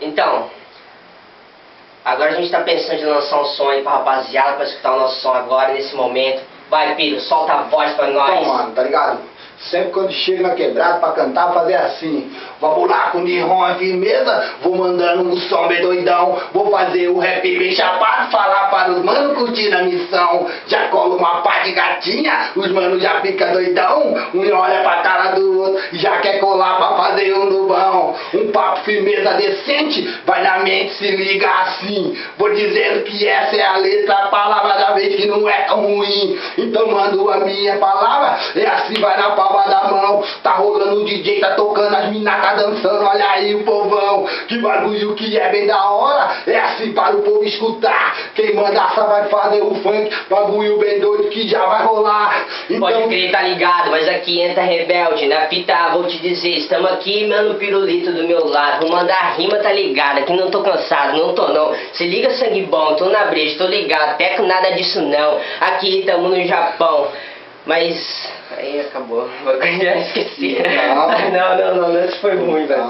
Então, agora a gente tá pensando em lançar um som aí pra rapaziada, pra escutar o nosso som agora, nesse momento. Vai, Piro, solta a voz pra nós. Então, mano, tá ligado? Sempre quando chego na quebrada pra cantar, fazer assim. Vamos lá com Nihon e firmeza, vou mandando um som bem doidão. Vou fazer o rap bem chapado, falar para os manos curtir a missão. Já colo uma pá de gatinha, os manos já fica doidão. Um olha pra cara do outro, já quer colar pra fazer um do bom. Um papo firmeza decente, vai na mente, se liga assim. Vou dizendo que essa é a letra, a palavra da vez que não é tão ruim. Então mando a minha palavra, é assim, vai na palma da mão. Tá rolando o DJ, tá tocando, as minas tá dançando, olha aí o povão. Que bagulho que é bem da hora, é assim para o povo escutar. Quem mandaça vai fazer o funk, bagulho bem doido que já vai rolar. Então... Pode crer, tá ligado, mas aqui entra rebelde. Na fita, vou te dizer, estamos aqui, mano, pirulito do meu lado. Vou mandar a rima, tá ligado, aqui não tô cansado, não tô não. Se liga, sangue bom, tô na breja, tô ligado, até com nada disso não. Aqui tamo no Japão. Mas aí acabou, já esqueci. Não, isso foi ruim, velho.